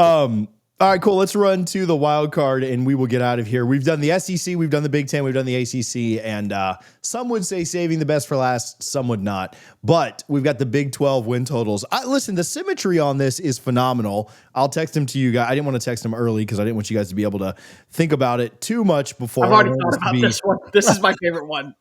All right, cool. Let's run to the wild card and we will get out of here. We've done the SEC, we've done the Big Ten, we've done the ACC, and some would say saving the best for last, some would not. But we've got the Big 12 win totals. Listen, the symmetry on this is phenomenal. I'll text them to you guys. I didn't want to text them early because I didn't want you guys to be able to think about it too much before. I've already thought about this one. This is my favorite one.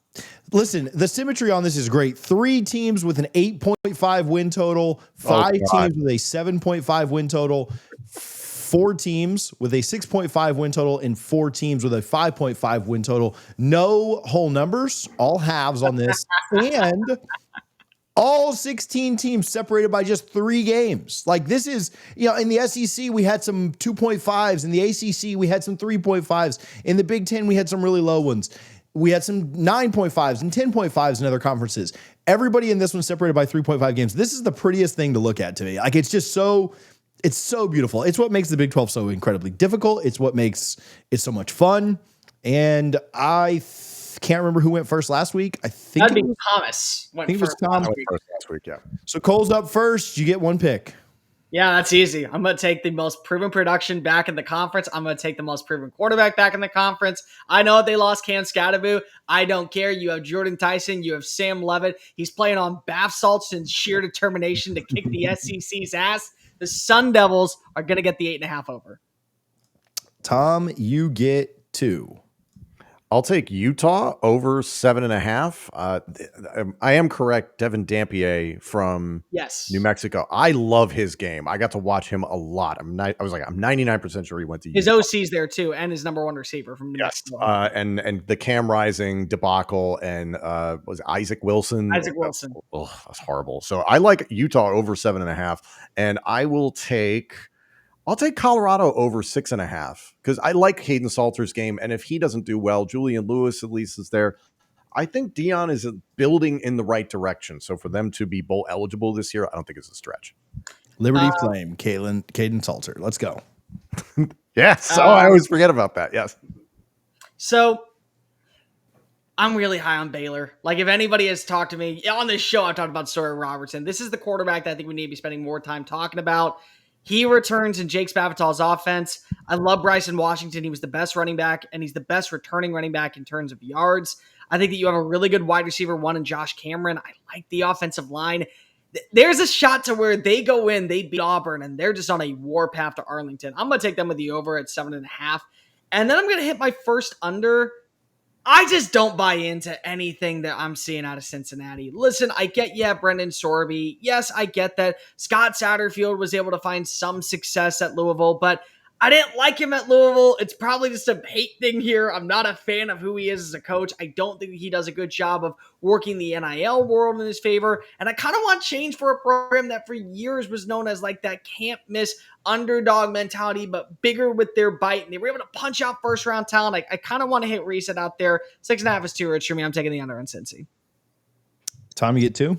Listen, the symmetry on this is great. 3 teams with an 8.5 win total, 5 teams with a 7.5 win total, 4 teams with a 6.5 win total, and 4 teams with a 5.5 win total. No whole numbers, all halves on this. And all 16 teams separated by just 3 games. Like this is, in the SEC, we had some 2.5s. In the ACC, we had some 3.5s. In the Big Ten, we had some really low ones. We had some 9.5s and 10.5s in other conferences. Everybody in this one separated by 3.5 games. This is the prettiest thing to look at to me. Like it's just it's so beautiful. It's what makes the Big 12 so incredibly difficult. It's what makes it so much fun. And I can't remember who went first last week. I think that'd be Thomas. I think it was Tom. Went first last week, yeah. So Cole's up first. You get 1 pick. Yeah, that's easy. I'm going to take the most proven production back in the conference. I'm going to take the most proven quarterback back in the conference. I know they lost Cam Scatterbo. I don't care. You have Jordan Tyson. You have Sam Levitt. He's playing on bath salts and sheer determination to kick the SEC's ass. The Sun Devils are going to get the 8.5 over. Tom, you get 2. I'll take Utah over 7.5. I am correct. Devin Dampier from New Mexico. I love his game. I got to watch him a lot. I'm 99% sure he went to his Utah. OC's there too, and his number 1 receiver from New Mexico. And the Cam Rising debacle and was it Isaac Wilson? Isaac Wilson. Oh, that's horrible. So I like Utah over 7.5, and I'll take Colorado over 6.5 because I like Caden Salter's game. And if he doesn't do well, Julian Lewis at least is there. I think Dion is building in the right direction. So for them to be bowl eligible this year, I don't think it's a stretch. Liberty Flame, Caden Salter. Let's go. Yes. I always forget about that. Yes. So I'm really high on Baylor. Like if anybody has talked to me on this show, I've talked about Sawyer Robertson. This is the quarterback that I think we need to be spending more time talking about. He returns in Jake Spavital's offense. I love Bryson Washington. He was the best running back, and he's the best returning running back in terms of yards. I think that you have a really good wide receiver 1 in Josh Cameron. I like the offensive line. There's a shot to where they go in, they beat Auburn, and they're just on a war path to Arlington. I'm going to take them with the over at 7.5. And then I'm going to hit my first under. I just don't buy into anything that I'm seeing out of Cincinnati. Listen, I get Brendan Sorby. Yes, I get that Scott Satterfield was able to find some success at Louisville, but I didn't like him at Louisville. It's probably just a hate thing here. I'm not a fan of who he is as a coach. I don't think he does a good job of working the NIL world in his favor. And I kind of want change for a program that for years was known as like that can't miss underdog mentality, but bigger with their bite. And they were able to punch out first round talent. I kind of want to hit reset out there. 6.5 is too rich for me. I'm taking the under on Cincy. Tom, you get 2?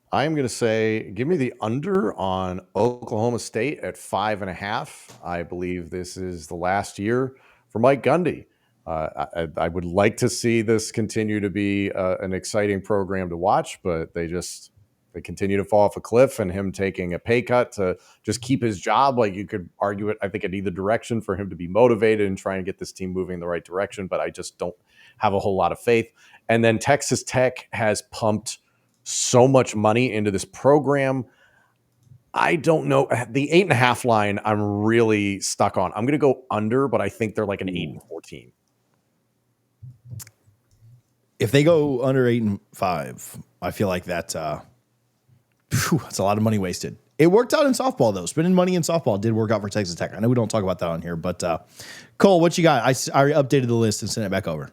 I am going to say, give me the under on Oklahoma State at 5.5. I believe this is the last year for Mike Gundy. I would like to see this continue to be an exciting program to watch, but they continue to fall off a cliff, and him taking a pay cut to just keep his job. Like you could argue it, I think, in either direction for him to be motivated and try and get this team moving in the right direction, but I just don't have a whole lot of faith. And then Texas Tech has pumped so much money into this program. I don't know. The 8.5 line, I'm really stuck on. I'm going to go under, but I think they're like an 8-14. If they go under 8-5, I feel like that's a lot of money wasted. It worked out in softball, though. Spending money in softball did work out for Texas Tech. I know we don't talk about that on here, but Cole, what you got? I updated the list and sent it back over.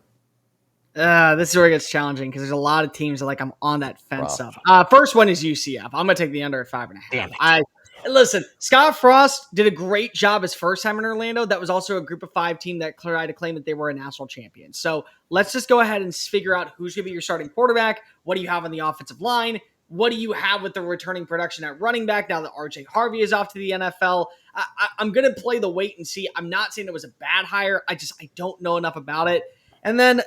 This is where it gets challenging because there's a lot of teams that I'm on that fence of. First one is UCF. I'm going to take the under at 5.5. Listen, Scott Frost did a great job his first time in Orlando. That was also a group of 5 team that tried to claim that they were a national champion. So let's just go ahead and figure out who's going to be your starting quarterback. What do you have on the offensive line? What do you have with the returning production at running back now that RJ Harvey is off to the NFL? I'm going to play the wait and see. I'm not saying it was a bad hire. I don't know enough about it. And then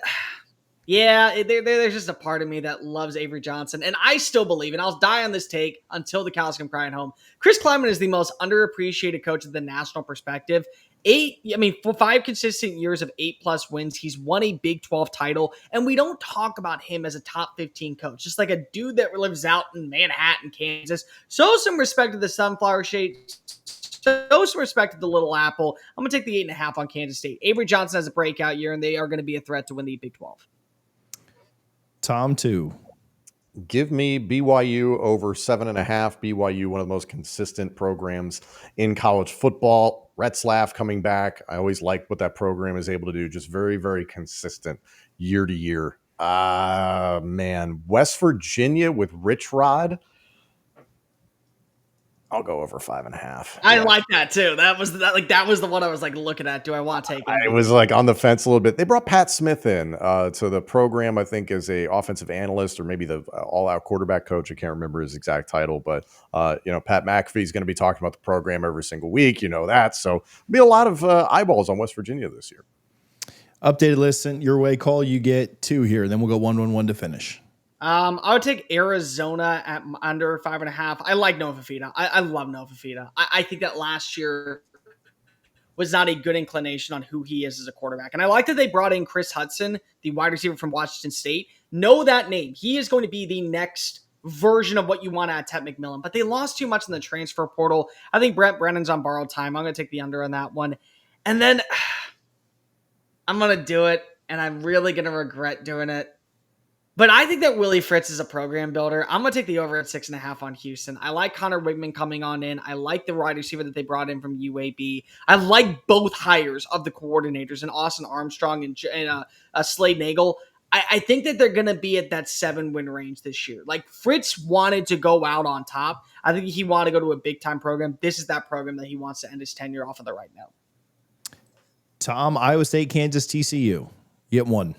Yeah, there's just a part of me that loves Avery Johnson, and I still believe, and I'll die on this take until the cows come crying home. Chris Kleiman is the most underappreciated coach of the national perspective. For 5 consistent years of 8+ wins, he's won a Big 12 title, and we don't talk about him as a top 15 coach, just like a dude that lives out in Manhattan, Kansas. So some respect to the Sunflower Shade. Show some respect to the Little Apple. I'm going to take the 8.5 on Kansas State. Avery Johnson has a breakout year, and they are going to be a threat to win the Big 12. Tom, 2. Give me BYU over 7.5. BYU, one of the most consistent programs in college football. Retzlaff coming back. I always like what that program is able to do. Just very, very consistent year to year. Man, West Virginia with Rich Rod. I'll go over 5.5. I like that too. That was the one I was looking at. Do I want to take him? I was on the fence a little bit. They brought Pat Smith in to the program, I think, as a offensive analyst or maybe the all-out quarterback coach. I can't remember his exact title, but Pat McAfee is going to be talking about the program every single week. You know that, so there'll be a lot of eyeballs on West Virginia this year. Updated list sent your way. Call, you get 2 here. Then we'll go 1-1-1 to finish. I would take Arizona at under 5.5. I like Noah Fafita. I love Noah Fafita. I think that last year was not a good inclination on who he is as a quarterback. And I like that they brought in Chris Hudson, the wide receiver from Washington State. Know that name. He is going to be the next version of what you want out of Ted McMillan. But they lost too much in the transfer portal. I think Brent Brennan's on borrowed time. I'm going to take the under on that one. And then I'm going to do it, and I'm really going to regret doing it. But I think that Willie Fritz is a program builder. I'm going to take the over at 6.5 on Houston. I like Connor Wigman coming on in. I like the wide receiver that they brought in from UAB. I like both hires of the coordinators in Austin Armstrong and Slade Nagel. I think that they're going to be at that 7-win range this year. Fritz wanted to go out on top. I think he wanted to go to a big-time program. This is that program that he wants to end his tenure off of the right now. Tom, Iowa State, Kansas, TCU. You get 1.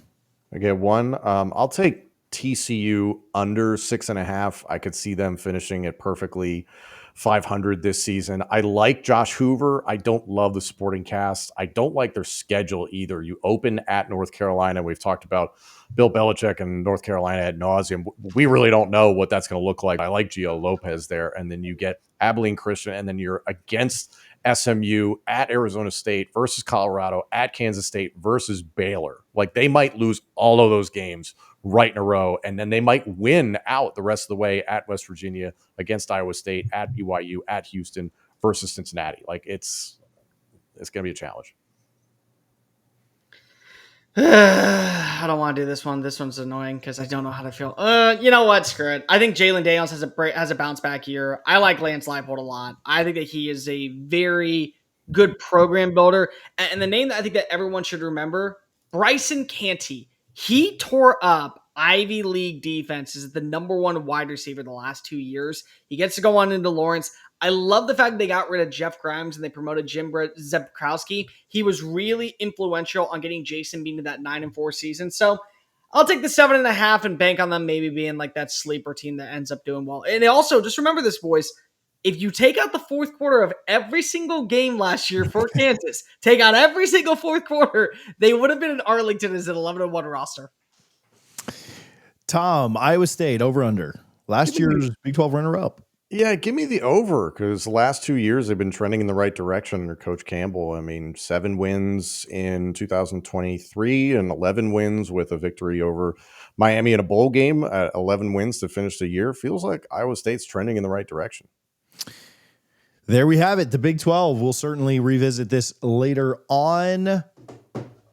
I get 1. I'll take TCU under 6.5. I could see them finishing at perfectly 500 this season. I like Josh Hoover. I don't love the supporting cast. I don't like their schedule either. You open at North Carolina. We've talked about Bill Belichick and North Carolina ad nauseum. We really don't know what that's going to look like. I like Gio Lopez there. And then you get Abilene Christian, and then you're against SMU, at Arizona State versus Colorado, at Kansas State versus Baylor. They might lose all of those games right in a row, and then they might win out the rest of the way at West Virginia, against Iowa State, at BYU, at Houston versus Cincinnati. It's going to be a challenge. I don't want to do this one. This one's annoying because I don't know how to feel. You know what? Screw it. I think Jalen Daniels has a bounce back year. I like Lance Leipold a lot. I think that he is a very good program builder. And the name that I think that everyone should remember, Bryson Canty. He tore up Ivy League defenses as the number 1 wide receiver the last 2 years. He gets to go on into Lawrence. I love the fact that they got rid of Jeff Grimes and they promoted Jim Zebkowski. He was really influential on getting Jason Bean to that 9-4 season. So I'll take the 7.5 and bank on them maybe being that sleeper team that ends up doing well. And also, just remember this, boys. If you take out the fourth quarter of every single game last year for Kansas, take out every single fourth quarter, they would have been in Arlington as an 11-1 roster. Tom, Iowa State, over under. Last year's Big 12 runner-up. Yeah, give me the over, because the last 2 years they've been trending in the right direction under Coach Campbell. 7 wins in 2023 and 11 wins with a victory over Miami in a bowl game. 11 wins to finish the year. Feels like Iowa State's trending in the right direction. There we have it. The Big 12. We'll certainly revisit this later on.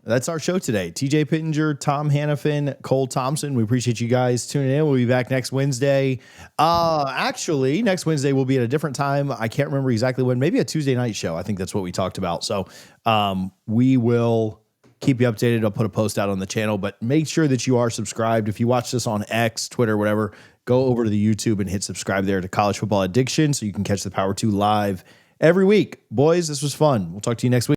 That's our show today. TJ Pittenger, Tom Hannafin, Cole Thompson. We appreciate you guys tuning in. We'll be back next Wednesday. Actually, next Wednesday we'll be at a different time. I can't remember exactly when. Maybe a Tuesday night show. I think that's what we talked about. So we will keep you updated. I'll put a post out on the channel, but make sure that you are subscribed. If you watch this on X, Twitter, whatever, go over to the YouTube and hit subscribe there to College Football Addiction so you can catch the Power 2 live every week. Boys, this was fun. We'll talk to you next week.